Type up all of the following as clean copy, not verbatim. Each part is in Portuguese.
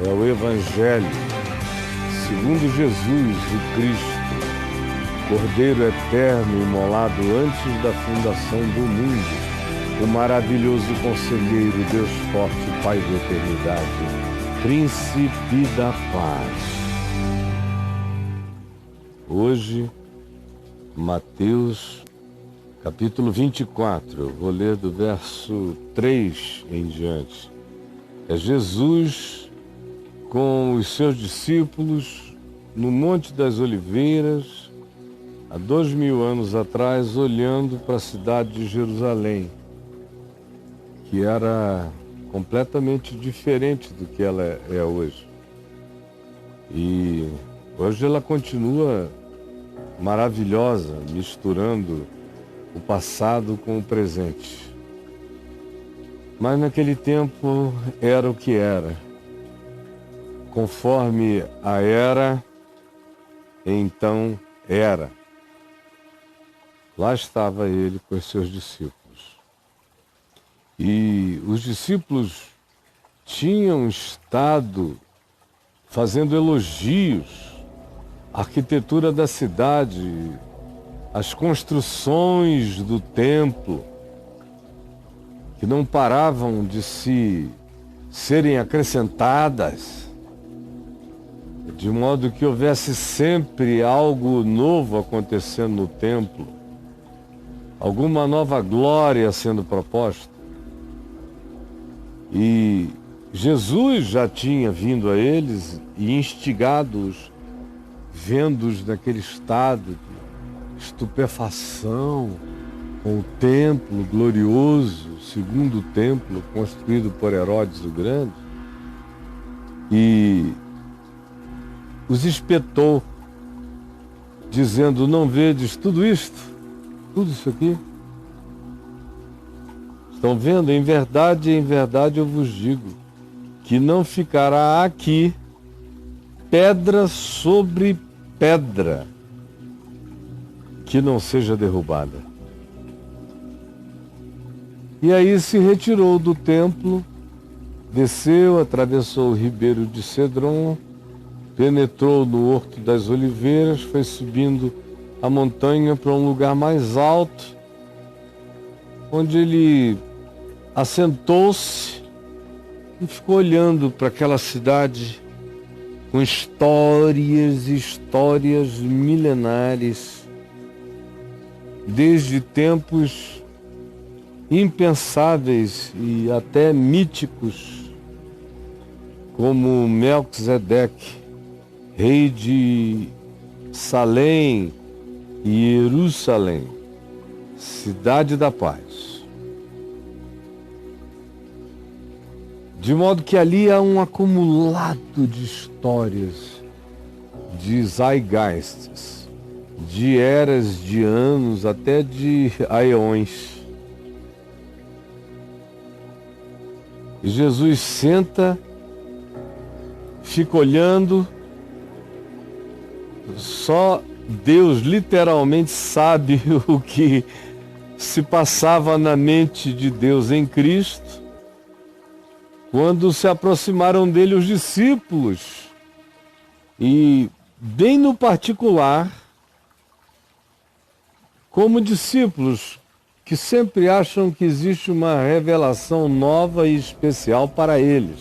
é o Evangelho segundo Jesus, o Cristo, Cordeiro eterno imolado antes da fundação do mundo, o maravilhoso conselheiro, Deus forte, Pai da eternidade, Príncipe da paz. Hoje, Mateus capítulo 24, eu vou ler do verso 3 em diante. É Jesus com os seus discípulos no Monte das Oliveiras, há 2000 anos atrás, olhando para a cidade de Jerusalém, que era completamente diferente do que ela é hoje. E hoje ela continua maravilhosa, misturando o passado com o presente. Mas naquele tempo era o que era. Conforme a era, então era. Lá estava ele com os seus discípulos. E os discípulos tinham estado fazendo elogios à arquitetura da cidade, as construções do templo, que não paravam de serem acrescentadas, de modo que houvesse sempre algo novo acontecendo no templo, alguma nova glória sendo proposta. E Jesus já tinha vindo a eles e instigado-os, vendo-os naquele estado de estupefação com o templo glorioso, o segundo templo construído por Herodes o Grande, e os espetou, dizendo: não vedes tudo isto? Tudo isso aqui? Estão vendo? Em verdade eu vos digo que não ficará aqui pedra sobre pedra que não seja derrubada. E aí se retirou do templo, desceu, atravessou o ribeiro de Cedron, penetrou no Horto das Oliveiras, foi subindo a montanha para um lugar mais alto, onde ele assentou-se e ficou olhando para aquela cidade com histórias e histórias milenares, desde tempos impensáveis e até míticos, como Melquisedeque, rei de Salém e Jerusalém, cidade da paz. De modo que ali há um acumulado de histórias, de zeitgeists, de eras, de anos, até de aeões. E Jesus senta, fica olhando, só Deus literalmente sabe o que se passava na mente de Deus em Cristo, quando se aproximaram dele os discípulos, e bem no particular, como discípulos que sempre acham que existe uma revelação nova e especial para eles,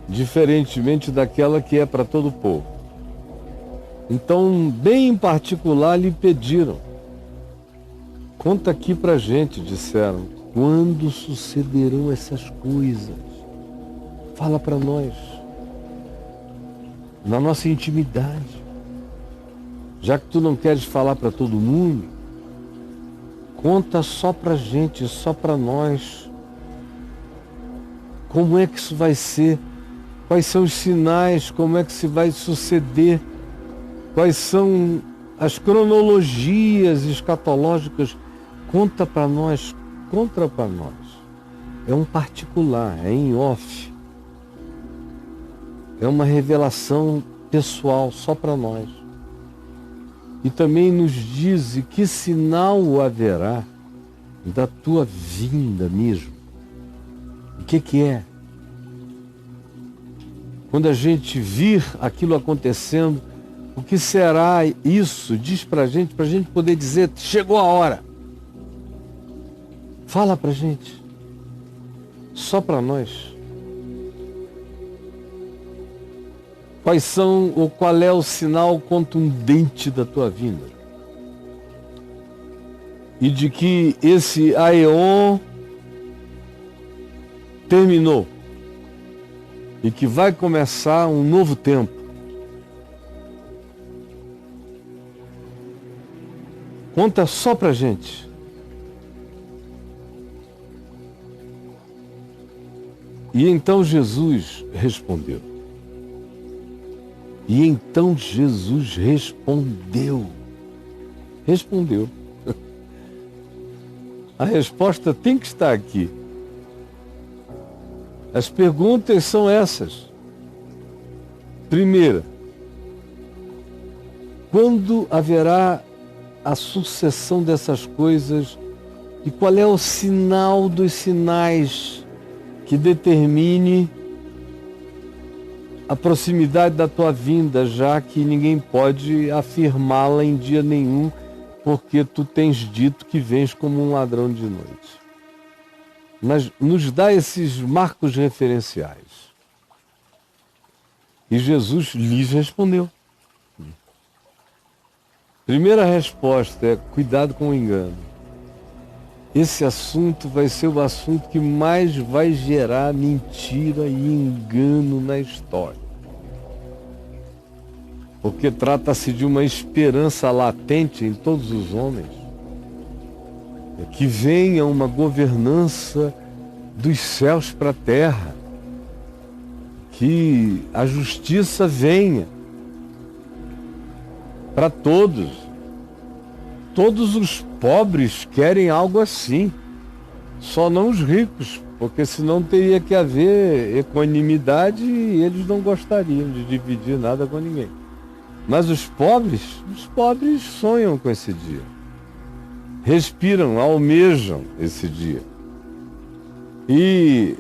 diferentemente daquela que é para todo o povo. Então, bem em particular, lhe pediram: conta aqui pra gente, disseram, quando sucederão essas coisas? Fala para nós, na nossa intimidade. Já que tu não queres falar para todo mundo, conta só pra gente, só para nós. Como é que isso vai ser? Quais são os sinais? Como é que se vai suceder? Quais são as cronologias escatológicas? Conta para nós, conta para nós. É um particular, é em off. É uma revelação pessoal, só para nós. E também nos diz que sinal haverá da tua vinda mesmo. O que é? quando a gente vir aquilo acontecendo, o que será isso? Diz para a gente poder dizer, chegou a hora. Fala para a gente. Só para nós. Qual é o sinal contundente da tua vinda? E de que esse aeon terminou. E que vai começar um novo tempo. Conta só pra gente. E então Jesus respondeu. Respondeu. A resposta tem que estar aqui. As perguntas são essas. Primeira, quando haverá a sucessão dessas coisas e qual é o sinal dos sinais que determine a proximidade da tua vinda, já que ninguém pode afirmá-la em dia nenhum, porque tu tens dito que vens como um ladrão de noite. Mas nos dá esses marcos referenciais. E Jesus lhes respondeu. Primeira resposta é cuidado com o engano. Esse assunto vai ser o assunto que mais vai gerar mentira e engano na história. Porque trata-se de uma esperança latente em todos os homens. Que venha uma governança dos céus para a terra. Que a justiça venha para todos. Todos os pobres querem algo assim. Só não os ricos, porque senão teria que haver equanimidade e eles não gostariam de dividir nada com ninguém. Mas os pobres sonham com esse dia. Respiram, almejam esse dia. E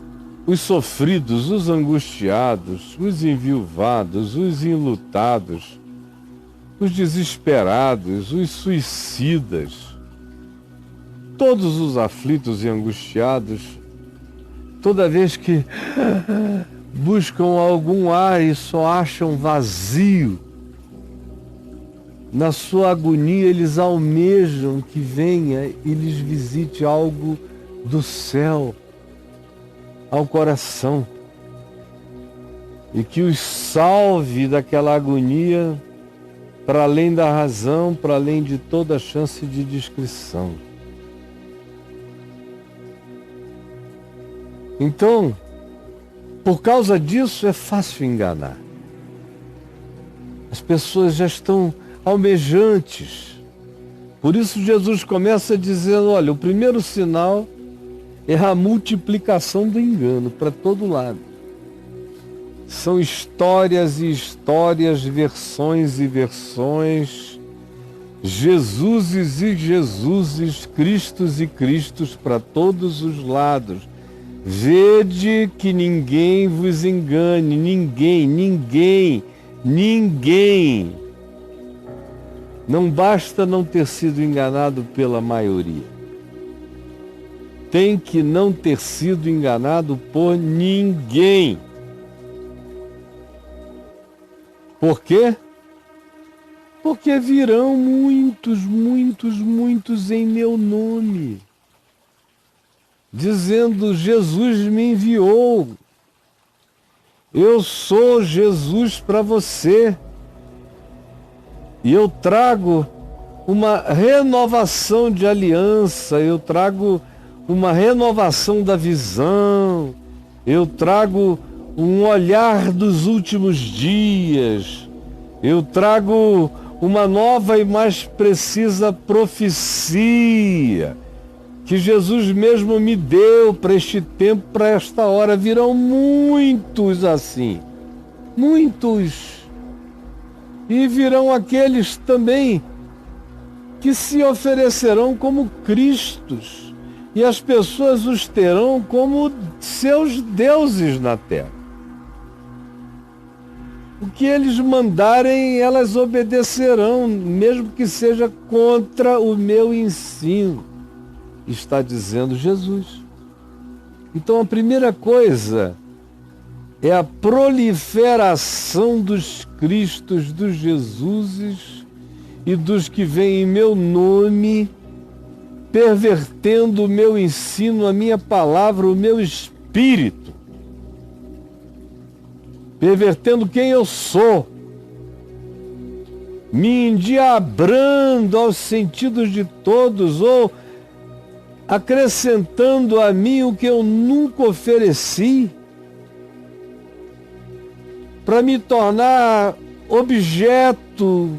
os sofridos, os angustiados, os enviuvados, os enlutados, os desesperados, os suicidas, todos os aflitos e angustiados, toda vez que buscam algum ar e só acham vazio, na sua agonia eles almejam que venha e lhes visite algo do céu ao coração e que os salve daquela agonia para além da razão, para além de toda chance de descrição. Então, por causa disso é fácil enganar. As pessoas já estão almejantes. Por isso Jesus começa dizendo, olha, o primeiro sinal é a multiplicação do engano para todo lado. São histórias e histórias, versões e versões, Jesuses e Jesuses, Cristos e Cristos para todos os lados. Vede que ninguém vos engane, ninguém. Não basta não ter sido enganado pela maioria. Tem que não ter sido enganado por ninguém. Por quê? Porque virão muitos em meu nome, dizendo, Jesus me enviou. Eu sou Jesus para você. E eu trago uma renovação de aliança, eu trago uma renovação da visão, eu trago um olhar dos últimos dias, eu trago uma nova e mais precisa profecia que Jesus mesmo me deu para este tempo, para esta hora. Virão muitos assim, muitos. E virão aqueles também que se oferecerão como Cristos, e as pessoas os terão como seus deuses na terra. O que eles mandarem, elas obedecerão, mesmo que seja contra o meu ensino, está dizendo Jesus. Então a primeira coisa é a proliferação dos Cristos, dos Jesuses e dos que vêm em meu nome, pervertendo o meu ensino, a minha palavra, o meu espírito, pervertendo quem eu sou, me endiabrando aos sentidos de todos, ou acrescentando a mim o que eu nunca ofereci, para me tornar objeto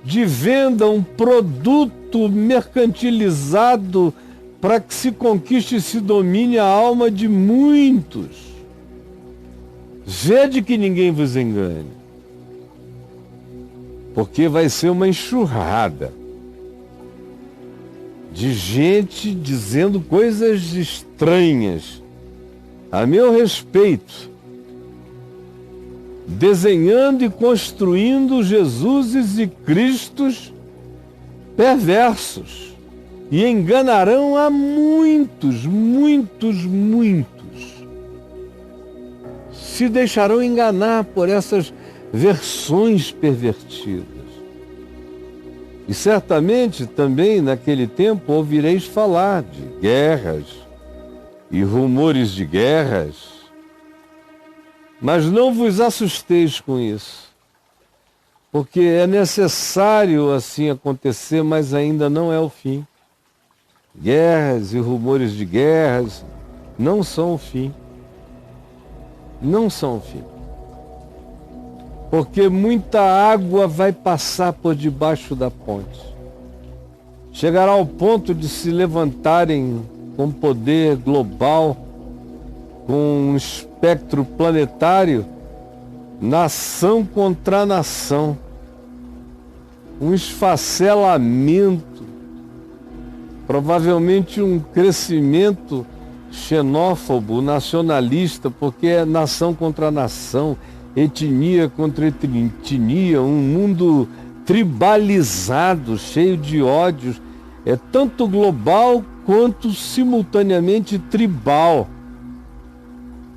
de venda, um produto mercantilizado para que se conquiste e se domine a alma de muitos. Vede que ninguém vos engane, porque vai ser uma enxurrada de gente dizendo coisas estranhas a meu respeito, desenhando e construindo Jesuses e Cristos perversos, e enganarão a muitos, muitos, muitos. Se deixarão enganar por essas versões pervertidas. E certamente também naquele tempo ouvireis falar de guerras e rumores de guerras, mas não vos assusteis com isso, porque é necessário assim acontecer, mas ainda não é o fim. Guerras e rumores de guerras não são o fim. Não são o fim. Porque muita água vai passar por debaixo da ponte. Chegará ao ponto de se levantarem com poder global, com um espectro planetário, nação contra nação. Um esfacelamento, provavelmente um crescimento xenófobo, nacionalista, porque é nação contra nação, etnia contra etnia, um mundo tribalizado, cheio de ódios, é tanto global quanto simultaneamente tribal,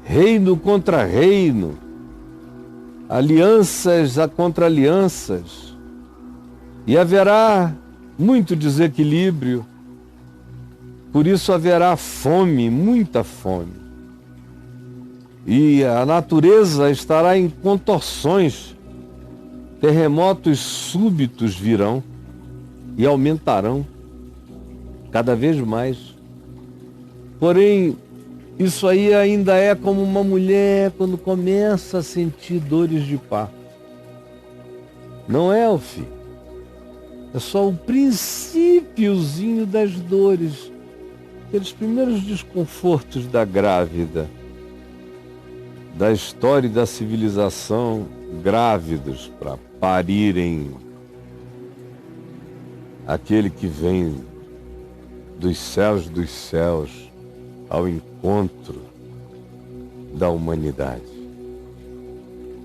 reino contra reino, alianças contra alianças, e haverá muito desequilíbrio. Por isso haverá fome, muita fome. E a natureza estará em contorções. Terremotos súbitos virão e aumentarão cada vez mais. Porém, isso aí ainda é como uma mulher quando começa a sentir dores de parto. Não é o fim. É só o princípiozinho das dores. Aqueles primeiros desconfortos da grávida, da história e da civilização, grávidos para parirem aquele que vem dos céus ao encontro da humanidade.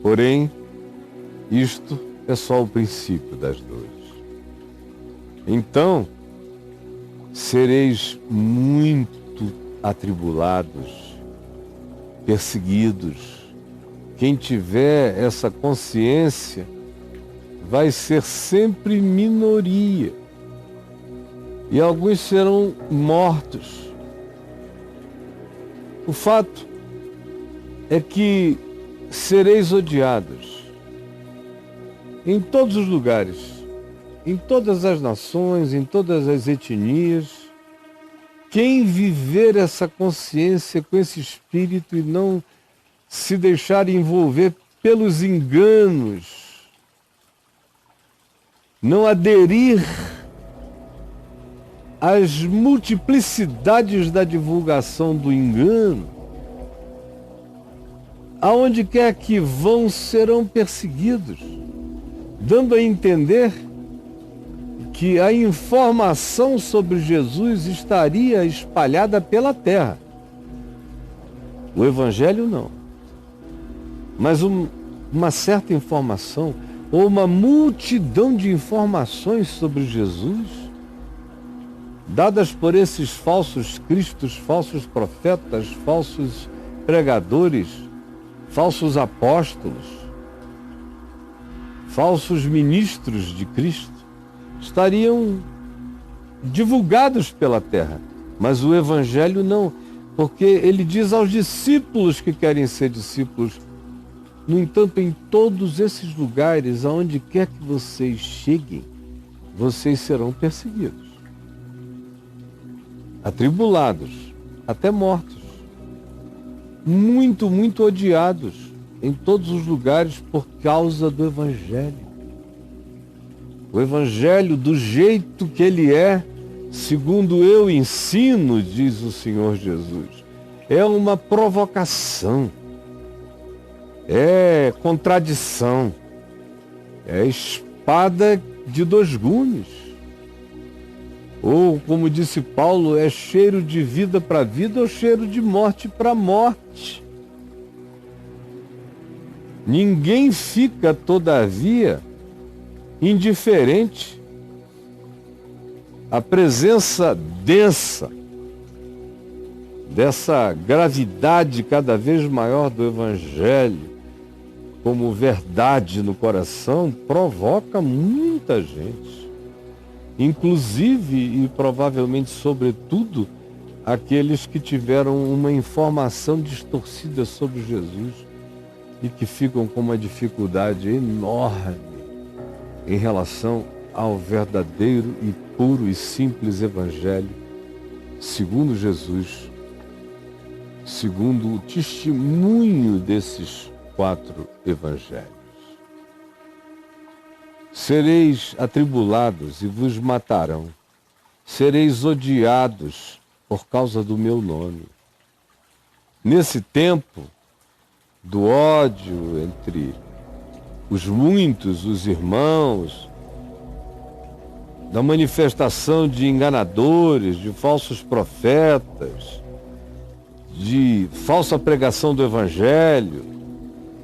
Porém, isto é só o princípio das dores. Então, sereis muito atribulados, perseguidos. Quem tiver essa consciência vai ser sempre minoria. E alguns serão mortos. O fato é que sereis odiados em todos os lugares, em todas as nações, em todas as etnias. Quem viver essa consciência com esse espírito e não se deixar envolver pelos enganos, não aderir às multiplicidades da divulgação do engano, aonde quer que vão serão perseguidos, dando a entender que a informação sobre Jesus estaria espalhada pela terra. O Evangelho não. Mas uma certa informação ou uma multidão de informações sobre Jesus, dadas por esses falsos cristos, falsos profetas, falsos pregadores, falsos apóstolos, falsos ministros de Cristo, estariam divulgados pela terra. Mas o Evangelho não, porque ele diz aos discípulos que querem ser discípulos: no entanto, em todos esses lugares, aonde quer que vocês cheguem, vocês serão perseguidos, atribulados, até mortos, muito, muito odiados em todos os lugares por causa do Evangelho. O Evangelho, do jeito que ele é, segundo eu ensino, diz o Senhor Jesus, é uma provocação, é contradição, é espada de dois gumes. Ou, como disse Paulo, é cheiro de vida para vida ou cheiro de morte para morte. Ninguém fica, todavia, indiferente à presença densa dessa gravidade cada vez maior do Evangelho como verdade no coração. Provoca muita gente, inclusive e provavelmente sobretudo aqueles que tiveram uma informação distorcida sobre Jesus e que ficam com uma dificuldade enorme em relação ao verdadeiro e puro e simples Evangelho, segundo Jesus, segundo o testemunho desses 4 evangelhos. Sereis atribulados e vos matarão, sereis odiados por causa do meu nome. Nesse tempo do ódio entre os muitos, os irmãos, da manifestação de enganadores, de falsos profetas, de falsa pregação do Evangelho,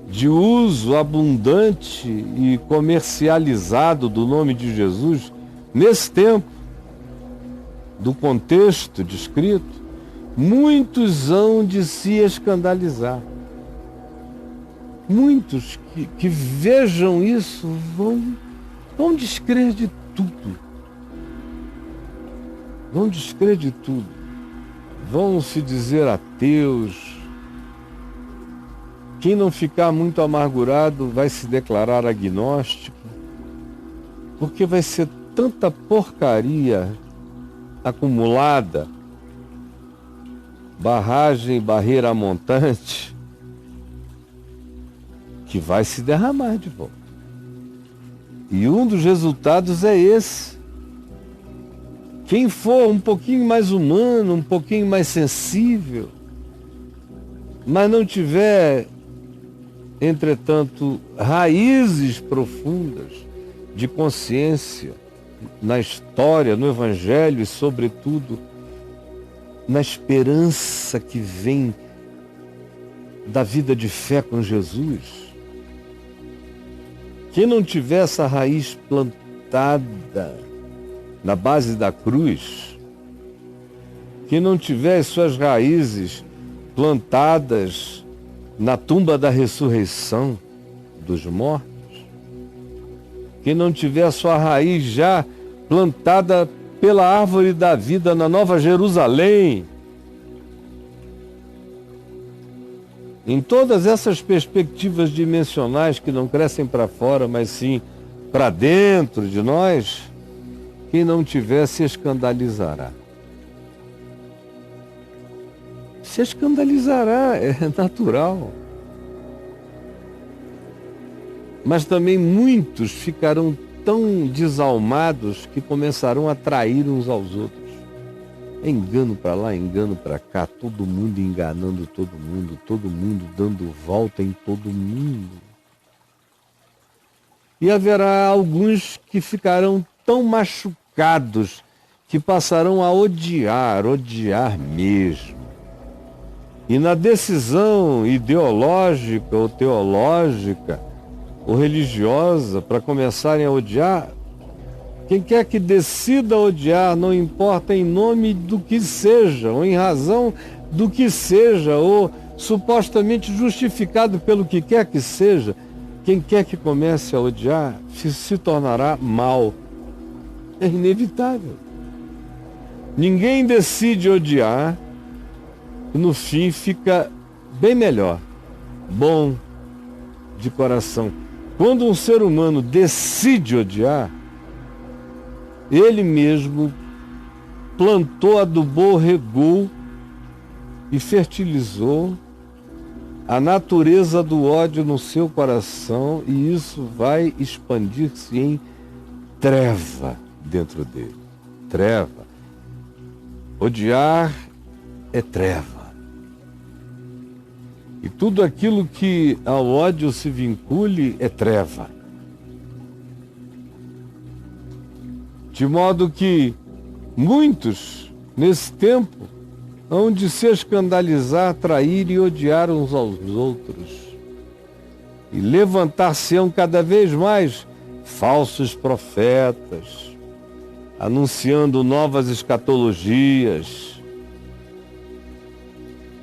de uso abundante e comercializado do nome de Jesus, nesse tempo, do contexto descrito, muitos hão de se escandalizar. Muitos que vejam isso vão descrer de tudo. Vão descrer de tudo. Vão se dizer ateus. Quem não ficar muito amargurado vai se declarar agnóstico, porque vai ser tanta porcaria acumulada, barreira montante, que vai se derramar de volta. E um dos resultados é esse. Quem for um pouquinho mais humano, um pouquinho mais sensível, mas não tiver, entretanto, raízes profundas de consciência na história, no Evangelho e, sobretudo, na esperança que vem da vida de fé com Jesus, quem não tiver essa raiz plantada na base da cruz, quem não tiver as suas raízes plantadas na tumba da ressurreição dos mortos, quem não tiver a sua raiz já plantada pela árvore da vida na Nova Jerusalém, em todas essas perspectivas dimensionais que não crescem para fora, mas sim para dentro de nós, quem não tiver se escandalizará. Se escandalizará, é natural. Mas também muitos ficarão tão desalmados que começarão a trair uns aos outros. Engano para lá, engano para cá, todo mundo enganando todo mundo dando volta em todo mundo. E haverá alguns que ficarão tão machucados que passarão a odiar mesmo. E na decisão ideológica ou teológica ou religiosa para começarem a odiar. Quem quer que decida odiar, não importa em nome do que seja, ou em razão do que seja, ou supostamente justificado pelo que quer que seja, quem quer que comece a odiar se tornará mal. É inevitável. Ninguém decide odiar e no fim fica bem melhor, bom de coração. Quando um ser humano decide odiar, ele mesmo plantou, adubou, regou e fertilizou a natureza do ódio no seu coração, e isso vai expandir-se em treva dentro dele. Treva. Odiar é treva. E tudo aquilo que ao ódio se vincule é treva. De modo que muitos, nesse tempo, hão de se escandalizar, trair e odiar uns aos outros. E levantar-se-ão cada vez mais falsos profetas, anunciando novas escatologias,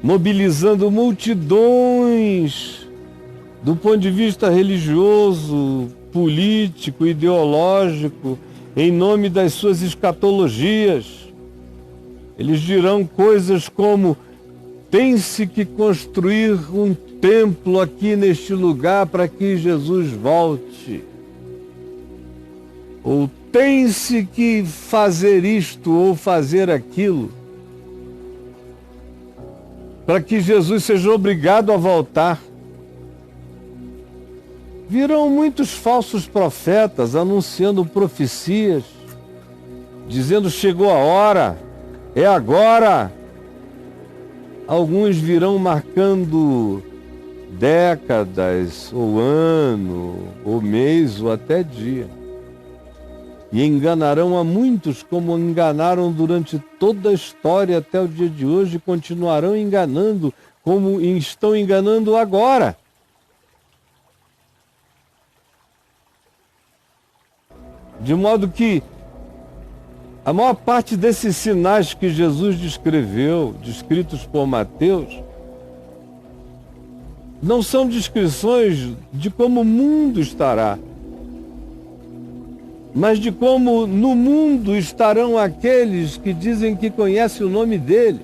mobilizando multidões do ponto de vista religioso, político, ideológico, em nome das suas escatologias. Eles dirão coisas como: tem-se que construir um templo aqui neste lugar para que Jesus volte. Ou tem-se que fazer isto ou fazer aquilo para que Jesus seja obrigado a voltar. Virão muitos falsos profetas anunciando profecias, dizendo: chegou a hora, é agora. Alguns virão marcando décadas, ou ano, ou mês, ou até dia. E enganarão a muitos, como enganaram durante toda a história até o dia de hoje, e continuarão enganando, como estão enganando agora. De modo que a maior parte desses sinais que Jesus descreveu, descritos por Mateus, não são descrições de como o mundo estará, mas de como no mundo estarão aqueles que dizem que conhecem o nome dele,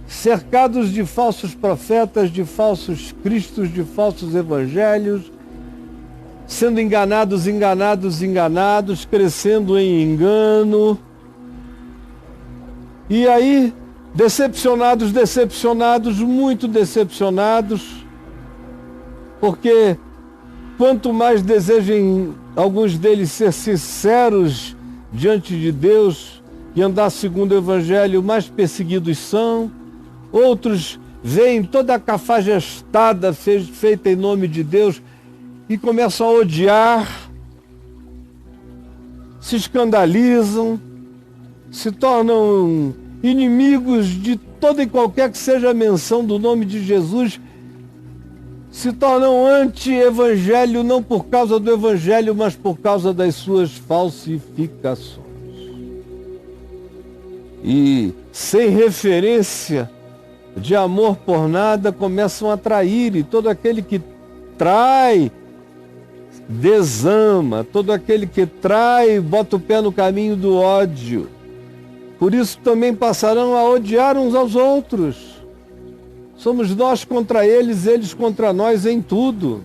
cercados de falsos profetas, de falsos cristos, de falsos evangelhos, sendo enganados, crescendo em engano. E aí, decepcionados, muito decepcionados, porque quanto mais desejem alguns deles ser sinceros diante de Deus e andar segundo o Evangelho, mais perseguidos são. Outros veem toda a cafajestada feita em nome de Deus e começam a odiar, se escandalizam, se tornam inimigos de toda e qualquer que seja a menção do nome de Jesus, se tornam anti-evangelho, não por causa do evangelho, mas por causa das suas falsificações. E sem referência de amor por nada, começam a trair, e todo aquele que trai desama, todo aquele que trai bota o pé no caminho do ódio. Por isso também passarão a odiar uns aos outros. Somos nós contra eles, eles contra nós em tudo.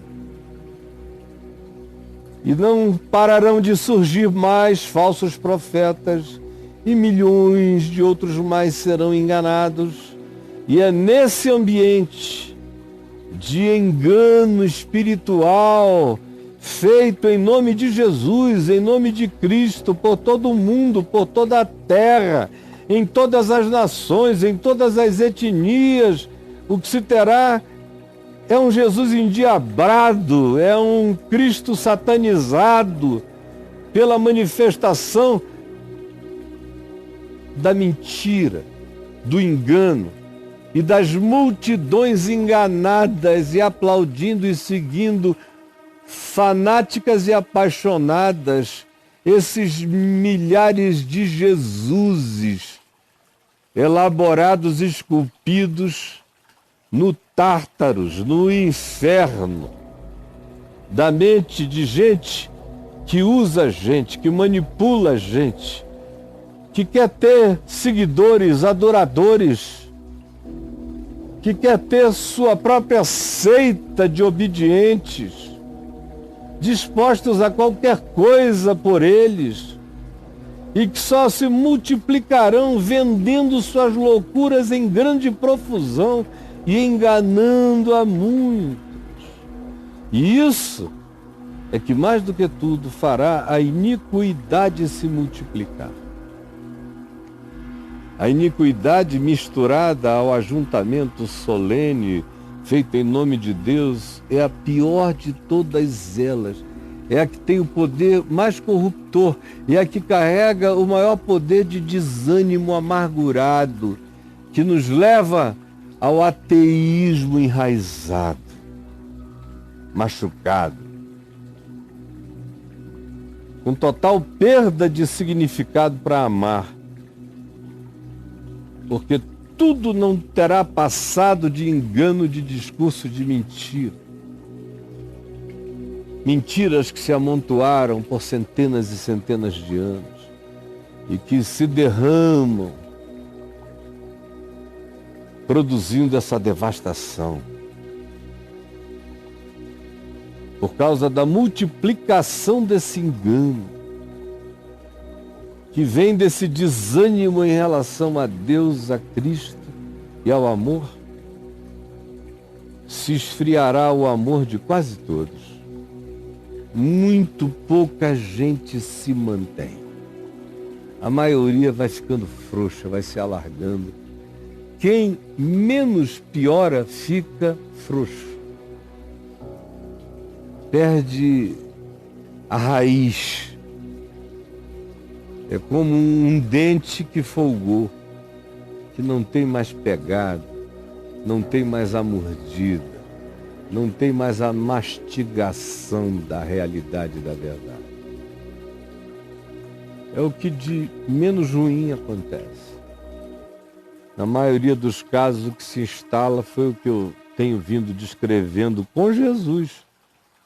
E não pararão de surgir mais falsos profetas, e milhões de outros mais serão enganados. E é nesse ambiente de engano espiritual, feito em nome de Jesus, em nome de Cristo, por todo o mundo, por toda a terra, em todas as nações, em todas as etnias, o que se terá é um Jesus endiabrado, é um Cristo satanizado pela manifestação da mentira, do engano e das multidões enganadas e aplaudindo e seguindo fanáticas e apaixonadas, esses milhares de Jesuses elaborados, esculpidos no Tártaros, no inferno, da mente de gente que usa a gente, que manipula a gente, que quer ter seguidores, adoradores, que quer ter sua própria seita de obedientes, dispostos a qualquer coisa por eles, e que só se multiplicarão vendendo suas loucuras em grande profusão e enganando a muitos. E isso é que mais do que tudo fará a iniquidade se multiplicar. A iniquidade misturada ao ajuntamento solene, feito em nome de Deus, é a pior de todas elas. É a que tem o poder mais corruptor, é a que carrega o maior poder de desânimo amargurado, que nos leva ao ateísmo enraizado, machucado, com total perda de significado para amar, porque tudo não terá passado de engano, de discurso de mentira. Mentiras que se amontoaram por centenas e centenas de anos e que se derramam, produzindo essa devastação. Por causa da multiplicação desse engano, que vem desse desânimo em relação a Deus, a Cristo e ao amor, se esfriará o amor de quase todos. Muito pouca gente se mantém. A maioria vai ficando frouxa, vai se alargando. Quem menos piora fica frouxo. Perde a raiz. É como um dente que folgou, que não tem mais pegada, não tem mais a mordida, não tem mais a mastigação da realidade e da verdade. É o que de menos ruim acontece. Na maioria dos casos, o que se instala foi o que eu tenho vindo descrevendo com Jesus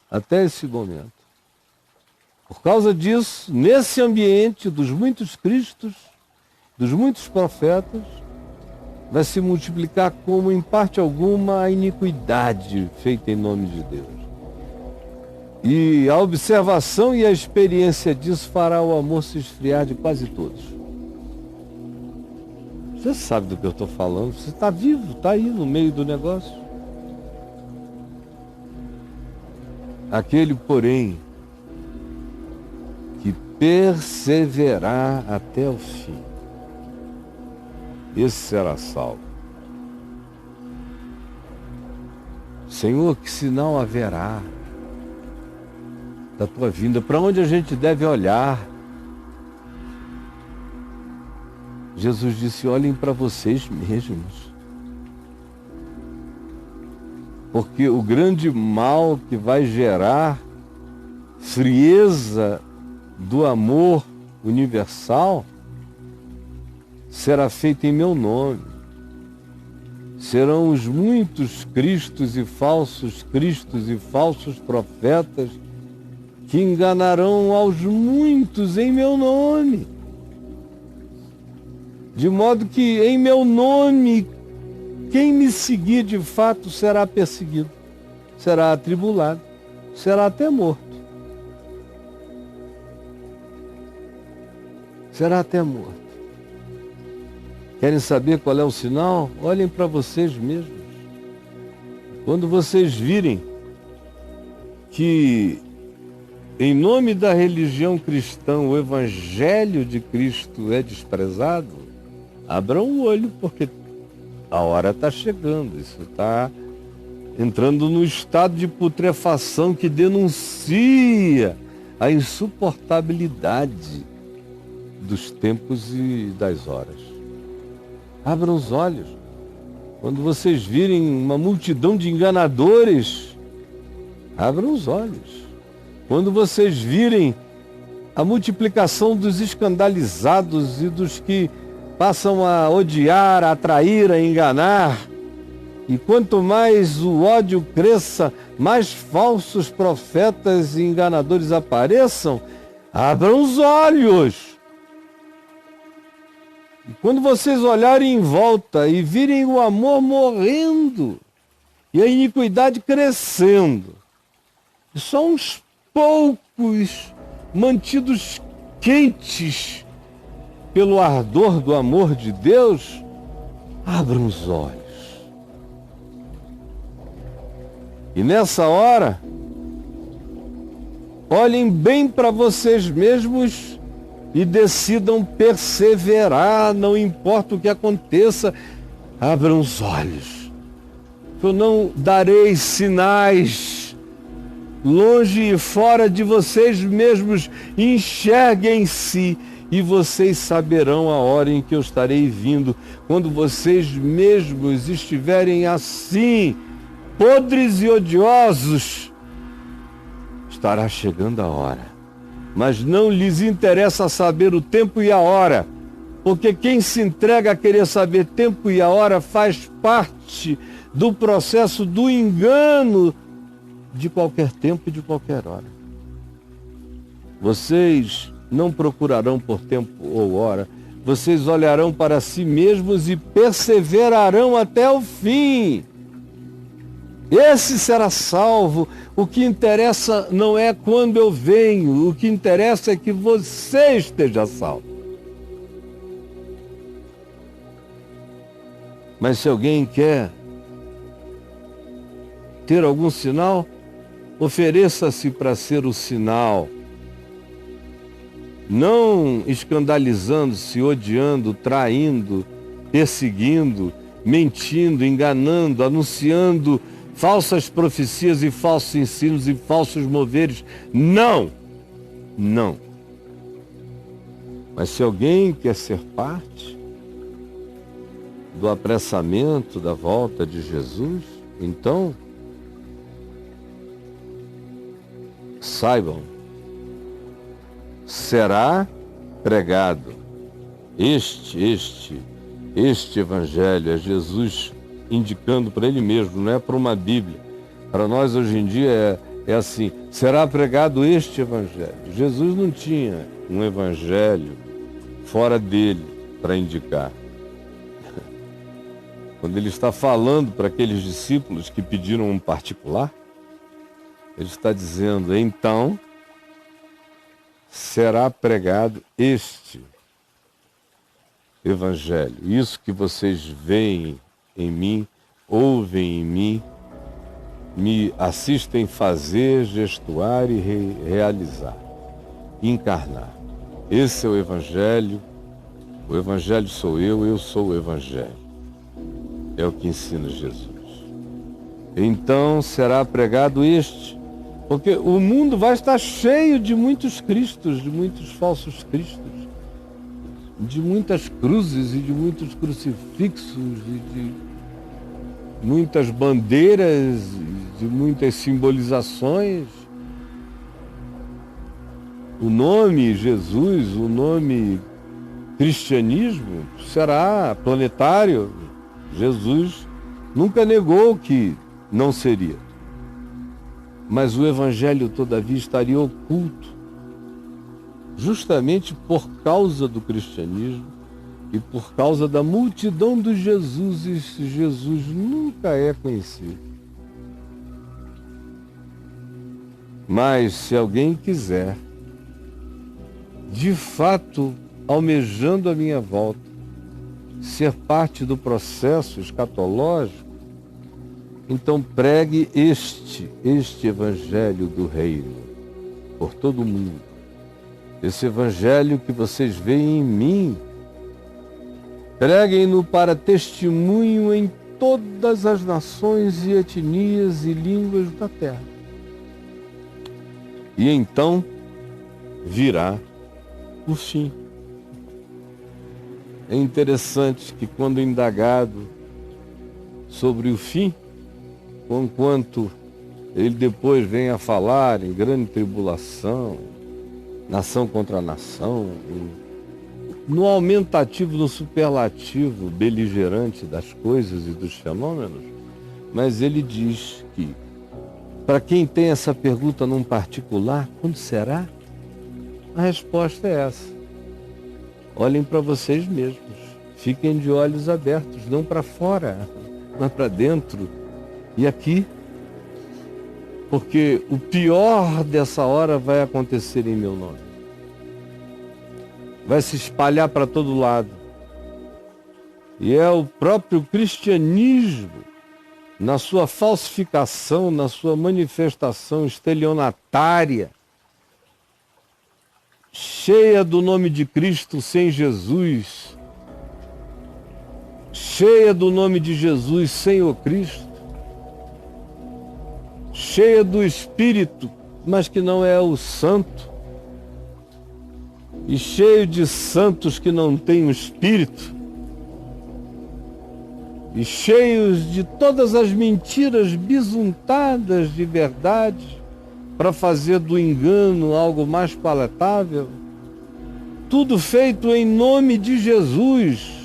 até esse momento. Por causa disso, nesse ambiente dos muitos cristos, dos muitos profetas, vai se multiplicar como, em parte alguma, a iniquidade feita em nome de Deus. E a observação e a experiência disso fará o amor se esfriar de quase todos. Você sabe do que eu estou falando, você está vivo, está aí no meio do negócio. Aquele, porém, que perseverar até o fim, esse será salvo. Senhor, que sinal haverá da tua vinda? Para onde a gente deve olhar? Jesus disse: olhem para vocês mesmos. Porque o grande mal que vai gerar frieza do amor universal será feito em meu nome. Serão os muitos cristos e falsos profetas que enganarão aos muitos em meu nome. De modo que em meu nome, quem me seguir de fato será perseguido, será atribulado, será até morto. Será até morto. Querem saber qual é o sinal? Olhem para vocês mesmos. Quando vocês virem que, em nome da religião cristã, o Evangelho de Cristo é desprezado, abram o olho, porque a hora está chegando. Isso está entrando no estado de putrefação que denuncia a insuportabilidade dos tempos e das horas. Abram os olhos. Quando vocês virem uma multidão de enganadores, abram os olhos. quando vocês virem a multiplicação dos escandalizados e dos que passam a odiar, a trair, a enganar, e quanto mais o ódio cresça, mais falsos profetas e enganadores apareçam, abram os olhos. E quando vocês olharem em volta e virem o amor morrendo e a iniquidade crescendo, e só uns poucos mantidos quentes pelo ardor do amor de Deus, abram os olhos. E nessa hora, olhem bem para vocês mesmos e decidam perseverar, não importa o que aconteça, abram os olhos. Eu não darei sinais longe e fora de vocês mesmos, enxerguem-se e vocês saberão a hora em que eu estarei vindo. Quando vocês mesmos estiverem assim, podres e odiosos, estará chegando a hora. Mas não lhes interessa saber o tempo e a hora, porque quem se entrega a querer saber tempo e a hora faz parte do processo do engano de qualquer tempo e de qualquer hora. Vocês não procurarão por tempo ou hora, vocês olharão para si mesmos e perseverarão até o fim. Esse será salvo. O que interessa não é quando eu venho, o que interessa é que você esteja salvo. Mas se alguém quer ter algum sinal, ofereça-se para ser o sinal. Não escandalizando-se, odiando, traindo, perseguindo, mentindo, enganando, anunciando falsas profecias e falsos ensinos e falsos moveres. Não! Não. Mas se alguém quer ser parte do apressamento da volta de Jesus, então saibam, será pregado este evangelho, é Jesus indicando para ele mesmo, não é para uma Bíblia. Para nós hoje em dia é assim, será pregado este evangelho. Jesus não tinha um evangelho fora dele para indicar. Quando ele está falando para aqueles discípulos que pediram um particular, ele está dizendo, então será pregado este evangelho. Isso que vocês veem em mim, ouvem em mim, me assistem fazer, gestuar e realizar, encarnar. Esse é o evangelho sou eu sou o evangelho. É o que ensina Jesus. Então será pregado este, porque o mundo vai estar cheio de muitos cristos, de muitos falsos cristos, de muitas cruzes e de muitos crucifixos, e de muitas bandeiras, de muitas simbolizações. O nome Jesus, o nome cristianismo será planetário. Jesus nunca negou que não seria. Mas o evangelho, todavia, estaria oculto, justamente por causa do cristianismo e por causa da multidão dos Jesuses. Jesus nunca é conhecido. Mas se alguém quiser, de fato, almejando a minha volta, ser parte do processo escatológico, então pregue este evangelho do reino por todo o mundo. Esse evangelho que vocês veem em mim, preguem-no para testemunho em todas as nações e etnias e línguas da terra. E então virá o fim. É interessante que quando indagado sobre o fim, conquanto ele depois vem a falar em grande tribulação, nação contra nação, no aumentativo, no superlativo beligerante das coisas e dos fenômenos, mas ele diz que, para quem tem essa pergunta num particular, quando será? A resposta é essa. Olhem para vocês mesmos, fiquem de olhos abertos, não para fora, mas para dentro e aqui, porque o pior dessa hora vai acontecer em meu nome. Vai se espalhar para todo lado. E é o próprio cristianismo, na sua falsificação, na sua manifestação estelionatária, cheia do nome de Cristo sem Jesus, cheia do nome de Jesus sem o Cristo, cheia do Espírito, mas que não é o Santo, e cheio de santos que não têm o Espírito, e cheios de todas as mentiras bisuntadas de verdade, para fazer do engano algo mais palatável, tudo feito em nome de Jesus,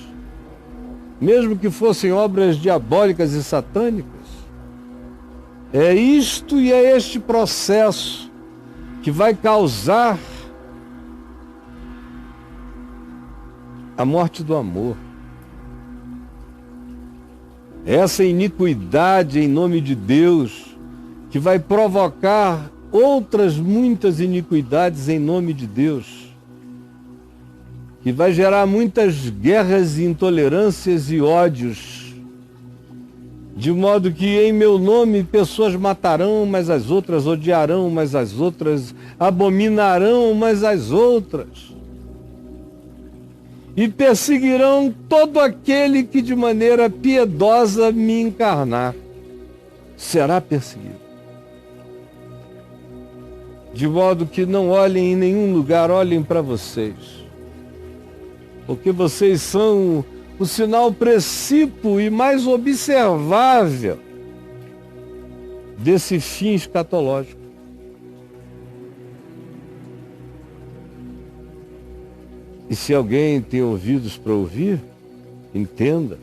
mesmo que fossem obras diabólicas e satânicas. É isto e é este processo que vai causar a morte do amor. Essa iniquidade em nome de Deus que vai provocar outras muitas iniquidades em nome de Deus, que vai gerar muitas guerras, intolerâncias e ódios, de modo que em meu nome pessoas matarão, mas as outras odiarão, mas as outras abominarão, mas as outras, e perseguirão todo aquele que de maneira piedosa me encarnar. Será perseguido. De modo que não olhem em nenhum lugar, olhem para vocês. Porque vocês são o sinal precípuo e mais observável desse fim escatológico. E se alguém tem ouvidos para ouvir, entenda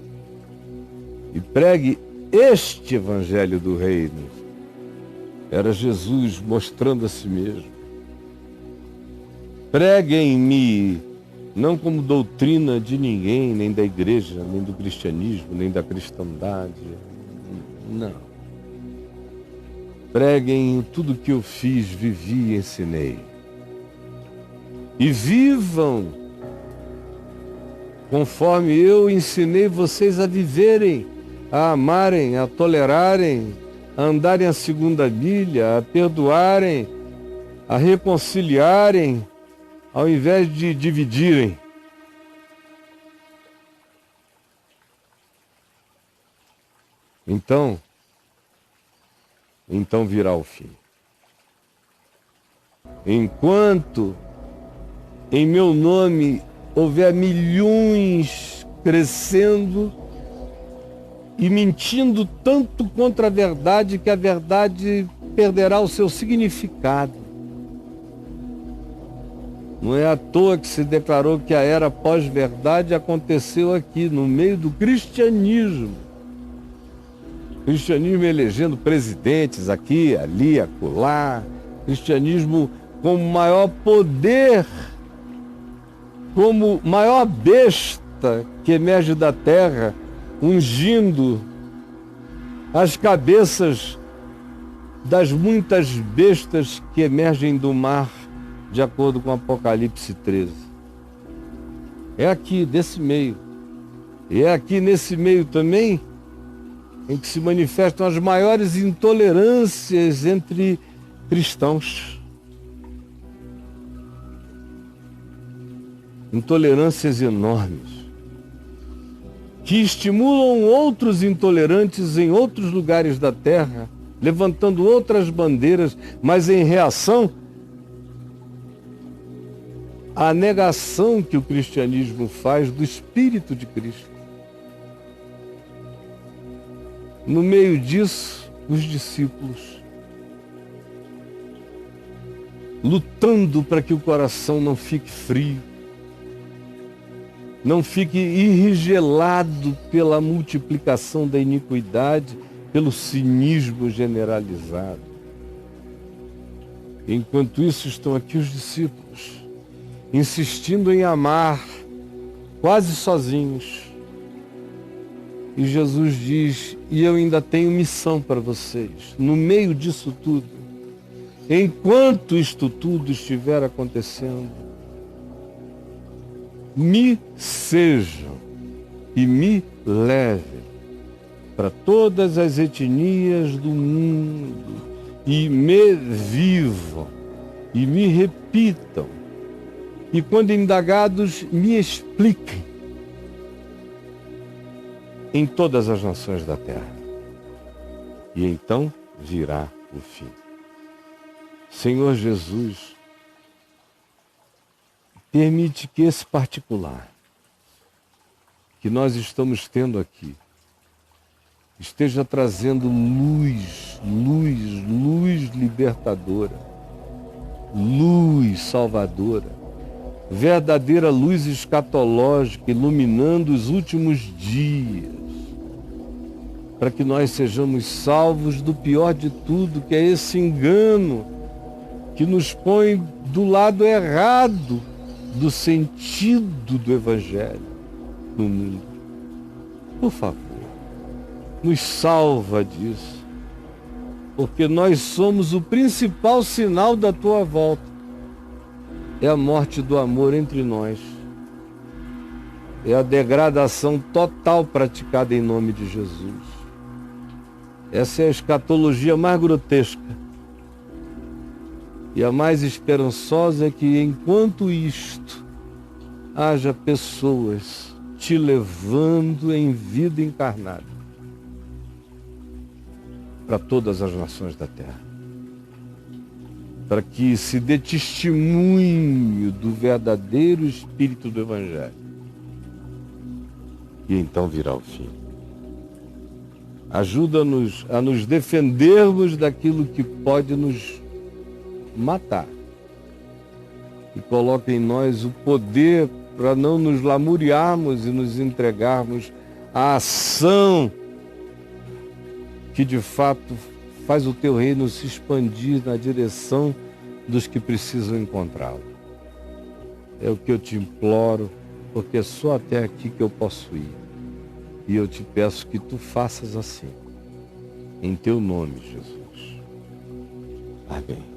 e pregue este evangelho do reino. Era Jesus mostrando a si mesmo. Preguem-me, não como doutrina de ninguém, nem da igreja, nem do cristianismo, nem da cristandade. Não. Preguem tudo que eu fiz, vivi e ensinei. E vivam conforme eu ensinei vocês a viverem, a amarem, a tolerarem, a andarem a segunda milha, a perdoarem, a reconciliarem, ao invés de dividirem. Então virá o fim. Enquanto em meu nome houver milhões crescendo e mentindo tanto contra a verdade que a verdade perderá o seu significado. Não é à toa que se declarou que a era pós-verdade aconteceu aqui, no meio do cristianismo. Cristianismo elegendo presidentes aqui, ali, acolá. Cristianismo com maior poder, como maior besta que emerge da terra, ungindo as cabeças das muitas bestas que emergem do mar, de acordo com Apocalipse 13. É aqui, nesse meio. E é aqui, nesse meio também, em que se manifestam as maiores intolerâncias entre cristãos. Intolerâncias enormes, que estimulam outros intolerantes em outros lugares da terra, levantando outras bandeiras, mas em reação à negação que o cristianismo faz do Espírito de Cristo. No meio disso, os discípulos lutando para que o coração não fique frio, não fique enrigelado pela multiplicação da iniquidade, pelo cinismo generalizado. Enquanto isso, estão aqui os discípulos, insistindo em amar, quase sozinhos. E Jesus diz, e eu ainda tenho missão para vocês, no meio disso tudo, enquanto isto tudo estiver acontecendo, me sejam e me levem para todas as etnias do mundo e me vivam e me repitam e quando indagados me expliquem em todas as nações da terra. E então virá o fim. Senhor Jesus, permite que esse particular que nós estamos tendo aqui esteja trazendo luz libertadora, luz salvadora, verdadeira luz escatológica, iluminando os últimos dias, para que nós sejamos salvos do pior de tudo, que é esse engano que nos põe do lado errado do sentido do Evangelho no mundo. Por favor, nos salva disso, porque nós somos o principal sinal da tua volta. É a morte do amor entre nós. É a degradação total praticada em nome de Jesus. Essa é a escatologia mais grotesca. E a mais esperançosa é que, enquanto isto, haja pessoas te levando em vida encarnada para todas as nações da terra, para que se dê testemunho do verdadeiro espírito do Evangelho. E então virá o fim. Ajuda-nos a nos defendermos daquilo que pode nos matar. E coloca em nós o poder para não nos lamuriarmos e nos entregarmos à ação que de fato faz o teu reino se expandir na direção dos que precisam encontrá-lo. É o que eu te imploro, porque é só até aqui que eu posso ir. E eu te peço que tu faças assim. Em teu nome, Jesus. Amém.